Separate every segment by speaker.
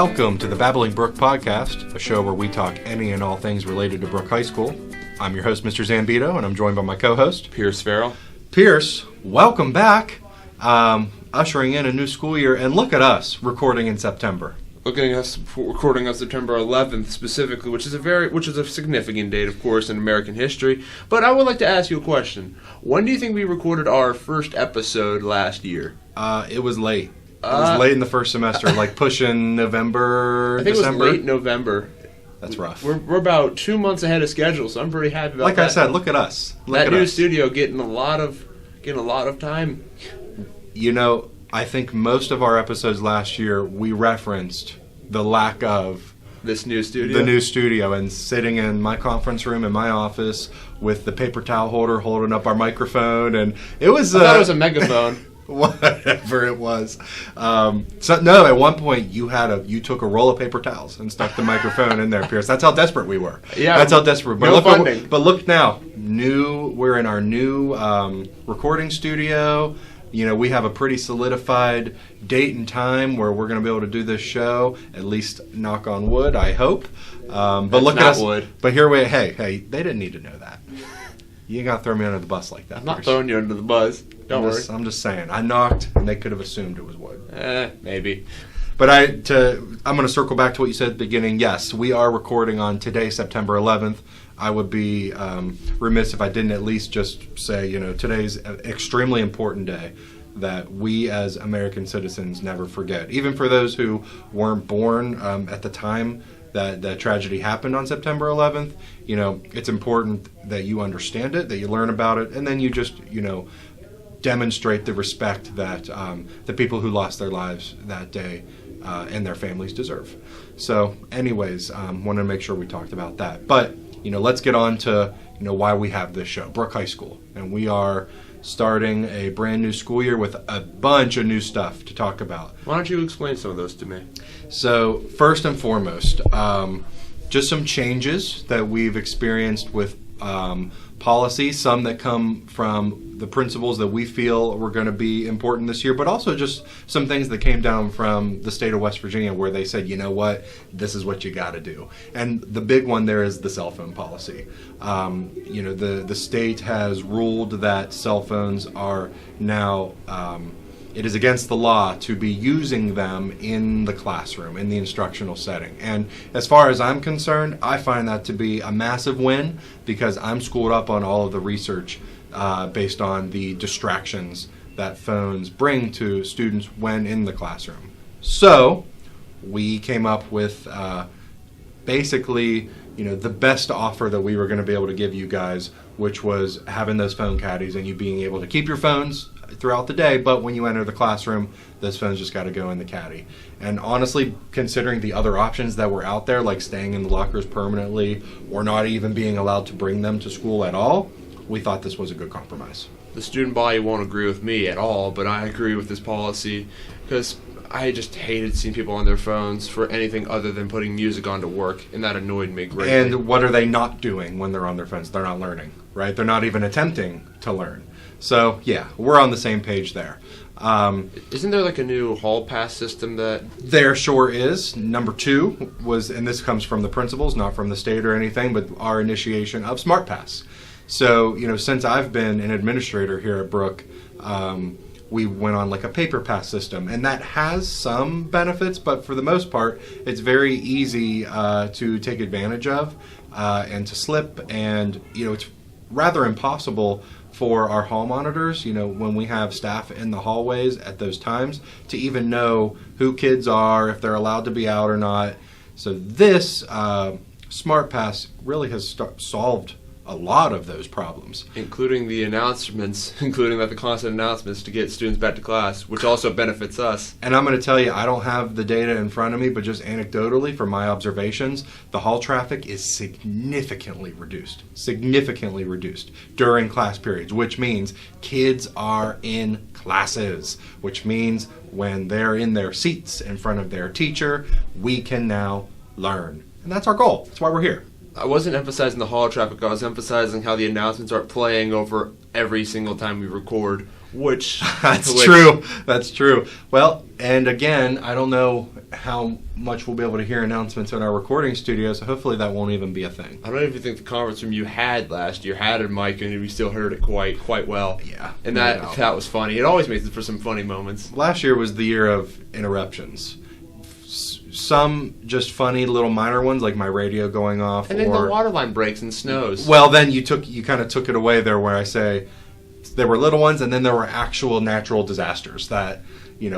Speaker 1: Welcome to the Babbling Brooke podcast, a show where we talk any and all things related to Brooke High School. I'm your host, Mr. ZAMBITO, and I'm joined by my co-host,
Speaker 2: Pierce FERRELL.
Speaker 1: Pierce, welcome back. Ushering in a new school year, and look at us recording in September.
Speaker 2: Recording on September 11th specifically, which is a significant date, of course, in American history. But I would like to ask you a question. When do you think we recorded our first episode last year?
Speaker 1: It was late. It was late in the first semester, like pushing November,
Speaker 2: I think
Speaker 1: December.
Speaker 2: It was late November.
Speaker 1: That's rough.
Speaker 2: We're about 2 months ahead of schedule, so I'm pretty happy about
Speaker 1: that. Like
Speaker 2: I
Speaker 1: said, look at us.
Speaker 2: That new studio getting a lot of time.
Speaker 1: You know, I think most of our episodes last year, we referenced the lack of
Speaker 2: this new studio.
Speaker 1: The new studio, and sitting in my conference room in my office with the paper towel holder holding up our microphone, and it was.
Speaker 2: I thought it was a megaphone.
Speaker 1: Whatever it was. At one point you took a roll of paper towels and stuck the microphone in there, Pierce. That's how desperate we were.
Speaker 2: Yeah,
Speaker 1: that's how desperate.
Speaker 2: No funding.
Speaker 1: But look now, we're in our new recording studio. You know, we have a pretty solidified date and time where we're going to be able to do this show. At least, knock on wood, I hope. But look at us.
Speaker 2: Wood.
Speaker 1: But here we. Hey, they didn't need to know that. You ain't got to throw me under the bus like that.
Speaker 2: I'm not throwing you under the bus. Don't worry.
Speaker 1: I'm just saying. I knocked, and they could have assumed it was wood.
Speaker 2: Maybe.
Speaker 1: But I'm going to circle back to what you said at the beginning. Yes, we are recording on today, September 11th. I would be remiss if I didn't at least just say, today's an extremely important day that we as American citizens never forget. Even for those who weren't born at the time that tragedy happened on September 11th, it's important that you understand it, that you learn about it, and then you just, demonstrate the respect that the people who lost their lives that day and their families deserve. So anyways, wanted to make sure we talked about that. But, let's get on to, why we have this show, Brooke High School. And we are starting a brand new school year with a bunch of new stuff to talk about.
Speaker 2: Why don't you explain some of those to me?
Speaker 1: So first and foremost, just some changes that we've experienced with policy, some that come from the principles that we feel were going to be important this year, but also just some things that came down from the state of West Virginia where they said, you know what, this is what you got to do. And the big one there is the cell phone policy. The state has ruled that cell phones are now it is against the law to be using them in the classroom, in the instructional setting. And as far as I'm concerned, I find that to be a massive win because I'm schooled up on all of the research based on the distractions that phones bring to students when in the classroom. So we came up with basically, the best offer that we were going to be able to give you guys, which was having those phone caddies and you being able to keep your phones throughout the day, but when you enter the classroom, those phones just got to go in the caddy. And honestly, considering the other options that were out there, like staying in the lockers permanently or not even being allowed to bring them to school at all, we thought this was a good compromise.
Speaker 2: The student body won't agree with me at all, but I agree with this policy because I just hated seeing people on their phones for anything other than putting music on to work, and that annoyed me greatly.
Speaker 1: And what are they not doing when they're on their phones? They're not learning, right? They're not even attempting to learn. So, yeah, we're on the same page there.
Speaker 2: Isn't there like a new hall pass system that...
Speaker 1: There sure is. Number 2 was, and this comes from the principals, not from the state or anything, but our initiation of Smart Pass. So, since I've been an administrator here at Brooke, we went on like a paper pass system, and that has some benefits, but for the most part, it's very easy to take advantage of and to slip, and, it's rather impossible for our hall monitors, when we have staff in the hallways at those times, to even know who kids are, if they're allowed to be out or not. So this Smart Pass really has solved a lot of those problems.
Speaker 2: Including the constant announcements to get students back to class, which also benefits us.
Speaker 1: And I'm going to tell you, I don't have the data in front of me, but just anecdotally from my observations, the hall traffic is significantly reduced during class periods, which means kids are in classes, which means when they're in their seats in front of their teacher, we can now learn. And that's our goal. That's why we're here.
Speaker 2: I wasn't emphasizing the hall traffic. I was emphasizing how the announcements aren't playing over every single time we record, which...
Speaker 1: That's true. Well, and again, I don't know how much we'll be able to hear announcements in our recording studio, so hopefully that won't even be a thing.
Speaker 2: I don't even think the conference room you had last year had a mic, and we still heard it quite well.
Speaker 1: Yeah.
Speaker 2: And that was funny. It always makes it for some funny moments.
Speaker 1: Last year was the year of interruptions. Some just funny little minor ones, like my radio going off.
Speaker 2: And then the water line breaks and snows.
Speaker 1: Well, then you kind of took it away there where I say there were little ones, and then there were actual natural disasters that,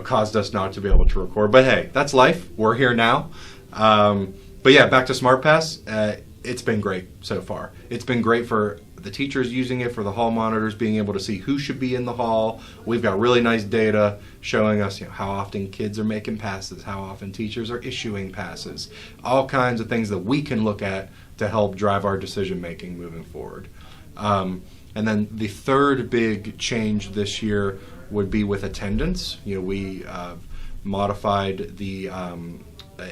Speaker 1: caused us not to be able to record. But hey, that's life. We're here now. But yeah, back to SmartPass. It's been great so far. It's been great for the teachers using it, for the hall monitors being able to see who should be in the hall. We've got really nice data showing us how often kids are making passes, how often teachers are issuing passes, all kinds of things that we can look at to help drive our decision making moving forward. And then the third big change this year would be with attendance. We modified the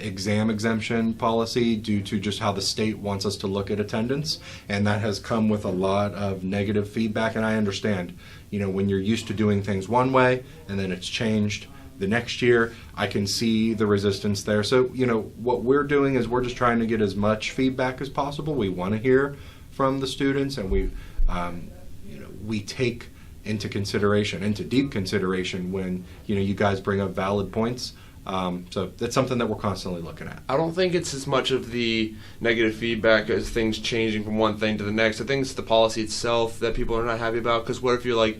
Speaker 1: exam exemption policy due to just how the state wants us to look at attendance, and that has come with a lot of negative feedback. And I understand, when you're used to doing things one way and then it's changed the next year, I can see the resistance there. So what we're doing is we're just trying to get as much feedback as possible. We want to hear from the students, and we take into deep consideration when you guys bring up valid points. So that's something that we're constantly looking at.
Speaker 2: I don't think it's as much of the negative feedback as things changing from one thing to the next. I think it's the policy itself that people are not happy about. Because what if you're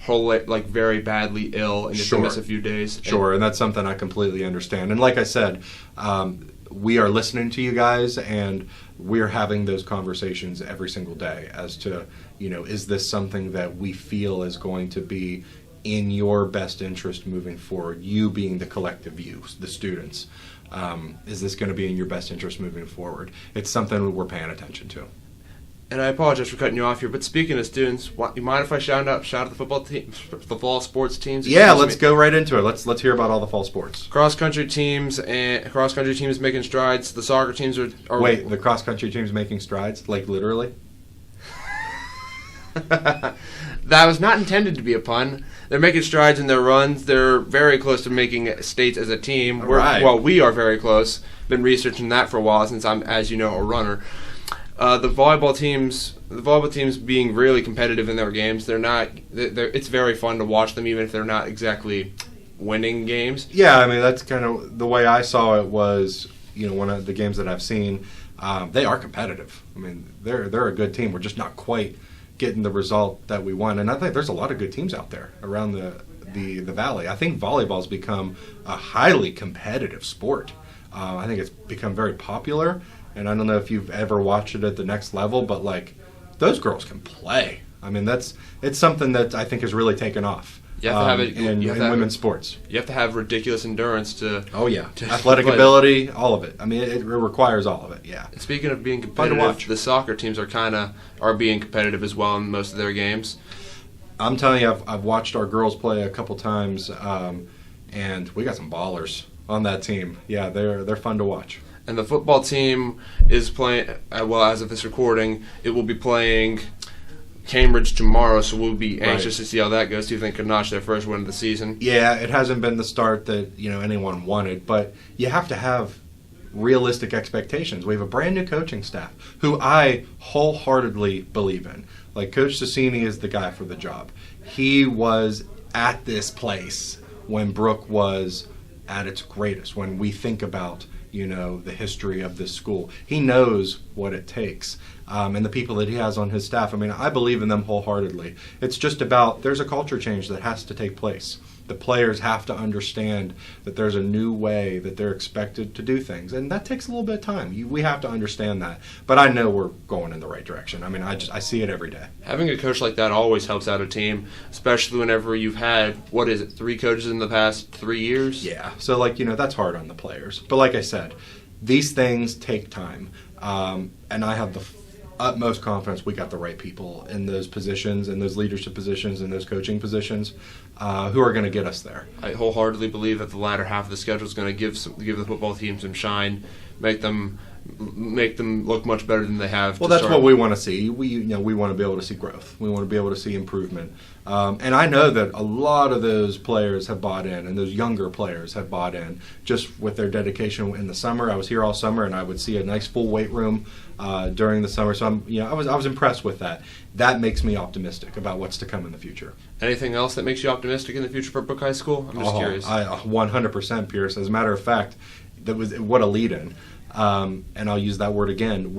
Speaker 2: very badly ill and you have to miss a few days?
Speaker 1: Sure, and that's something I completely understand. And like I said, we are listening to you guys, and we're having those conversations every single day as to, is this something that we feel is going to be in your best interest moving forward, you being the collective you, the students. Is this going to be in your best interest moving forward? It's something we're paying attention to.
Speaker 2: And I apologize for cutting you off here, but speaking of students, you mind if I shout out the football team, the fall sports teams?
Speaker 1: Yeah, let's go right into it. Let's hear about all the fall sports.
Speaker 2: Cross country teams making strides. The soccer teams are
Speaker 1: Wait, the cross country team's making strides, like literally?
Speaker 2: That was not intended to be a pun. They're making strides in their runs. They're very close to making states as a team.
Speaker 1: Right.
Speaker 2: Well, we are very close. Been researching that for a while since I'm, as you know, a runner. The volleyball teams being really competitive in their games. It's very fun to watch them, even if they're not exactly winning games.
Speaker 1: Yeah, I mean that's kind of the way I saw it. Was one of the games that I've seen. They are competitive. I mean they're a good team. We're just not quite getting the result that we want. And I think there's a lot of good teams out there around the valley. I think volleyball's become a highly competitive sport. I think it's become very popular. And I don't know if you've ever watched it at the next level, but those girls can play. I mean, it's something that I think has really taken off.
Speaker 2: You have to have it
Speaker 1: in women's sports.
Speaker 2: You have to have ridiculous endurance to.
Speaker 1: Oh yeah, athletic ability, all of it. I mean, it requires all of it. Yeah.
Speaker 2: And speaking of being competitive, the soccer teams are being competitive as well in most of their games.
Speaker 1: I'm telling you, I've watched our girls play a couple times, and we got some ballers on that team. Yeah, they're fun to watch.
Speaker 2: And the football team is playing, as of this recording, it will be playing Cambridge tomorrow, so we'll be anxious to see how that goes. See if they can notch their first win of the season. Yeah, it hasn't been the start that anyone wanted, but you have to have realistic expectations. We have a brand new coaching staff who I wholeheartedly believe in. Coach Sassini is the guy for the job. He was at this place when Brooke was at its greatest, when we think about the history of this school. He knows what it takes. And the people that he has on his staff, I mean, I believe in them wholeheartedly. It's just about, there's a culture change that has to take place. The players have to understand that there's a new way that they're expected to do things. And that takes a little bit of time. We have to understand that. But I know we're going in the right direction. I mean, I see it every day. Having a coach like that always helps out a team, especially whenever you've had, 3 coaches in the past 3 years?
Speaker 1: Yeah. So, that's hard on the players. But like I said, these things take time. And I have the utmost confidence we got the right people in those positions, in those leadership positions, in those coaching positions, who are going to get us there.
Speaker 2: I wholeheartedly believe that the latter half of the schedule is going to give the football team some shine, make them make them look much better than they have.
Speaker 1: Well, that's what we want to see. We want to be able to see growth. We want to be able to see improvement. And I know that a lot of those players have bought in, and those younger players have bought in just with their dedication in the summer. I was here all summer, and I would see a nice full weight room during the summer. So I was impressed with that. That makes me optimistic about what's to come in the future.
Speaker 2: Anything else that makes you optimistic in the future for Brooke High School? I'm just curious.
Speaker 1: 100%, Pierce. As a matter of fact, what a lead-in. And I'll use that word again.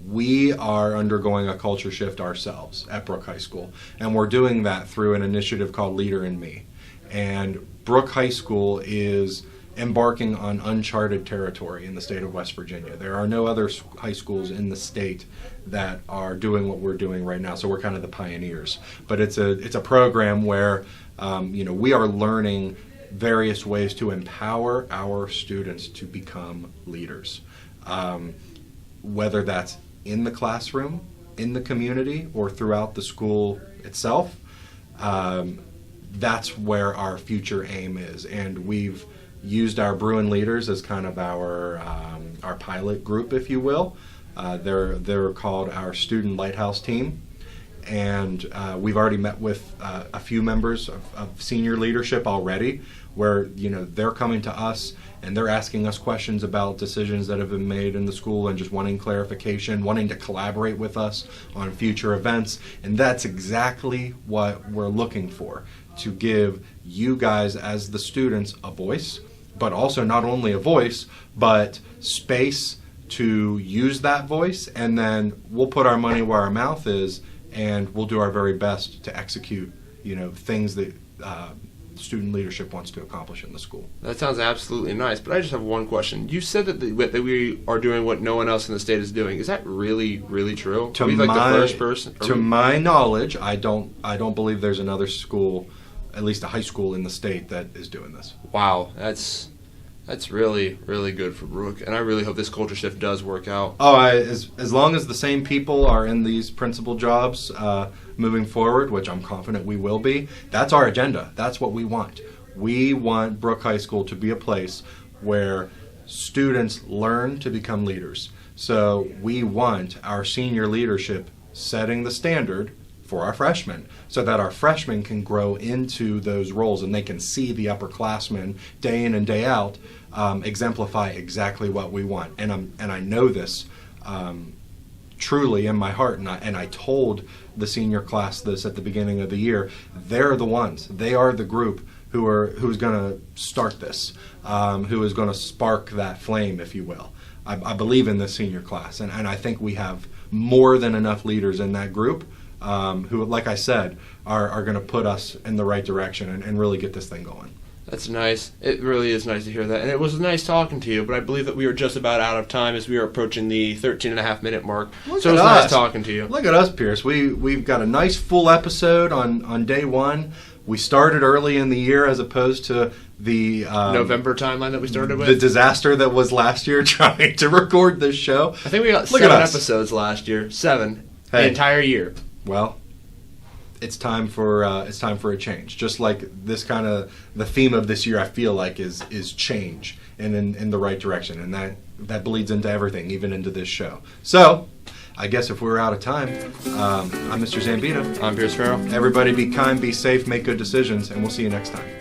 Speaker 1: We are undergoing a culture shift ourselves at Brooke High School, and we're doing that through an initiative called Leader in Me. And Brooke High School is embarking on uncharted territory in the state of West Virginia. There are no other high schools in the state that are doing what we're doing right now, so we're kind of the pioneers. But it's a program where we are learning various ways to empower our students to become leaders, whether that's in the classroom, in the community, or throughout the school itself. That's where our future aim is, and we've used our Bruin leaders as kind of our pilot group, if you will. They're called our Student Lighthouse Team. And we've already met with a few members of senior leadership already, where they're coming to us and they're asking us questions about decisions that have been made in the school and just wanting clarification, wanting to collaborate with us on future events. And that's exactly what we're looking for, to give you guys as the students a voice, but also not only a voice, but space to use that voice. And then we'll put our money where our mouth is, and we'll do our very best to execute, things that student leadership wants to accomplish in the school.
Speaker 2: That sounds absolutely nice, but I just have one question. You said that we are doing what no one else in the state is doing. Is that really, really true?
Speaker 1: To
Speaker 2: are we the first person?
Speaker 1: To my knowledge, I don't believe there's another school, at least a high school in the state, that is doing this.
Speaker 2: Wow, that's really, really good for Brooke, and I really hope this culture shift does work out.
Speaker 1: As long as the same people are in these principal jobs moving forward, which I'm confident we will be, that's our agenda. That's what we want. We want Brooke High School to be a place where students learn to become leaders. So we want our senior leadership setting the standard for our freshmen, so that our freshmen can grow into those roles and they can see the upperclassmen day in and day out exemplify exactly what we want. And I know this truly in my heart, and I told the senior class this at the beginning of the year. They're the ones. They are the group who's going to start this, who is going to spark that flame, if you will. I believe in this senior class, and I think we have more than enough leaders in that group who, like I said, are going to put us in the right direction and really get this thing going.
Speaker 2: That's nice. It really is nice to hear that. And it was nice talking to you, but I believe that we are just about out of time as we are approaching the 13.5-minute mark. So it was nice talking to you.
Speaker 1: Look at us, Pierce. We've got a nice full episode on day one. We started early in the year as opposed to the
Speaker 2: November timeline that we started with.
Speaker 1: The disaster that was last year trying to record this show.
Speaker 2: I think we got 7 episodes last year. 7. The entire year.
Speaker 1: Well, it's time for a change. Just like this kind of the theme of this year, I feel like is change and in the right direction, and that bleeds into everything, even into this show. So, I guess if we're out of time, I'm Mr. ZAMBITO.
Speaker 2: I'm Pierce FERRELL.
Speaker 1: Everybody be kind, be safe, make good decisions, and we'll see you next time.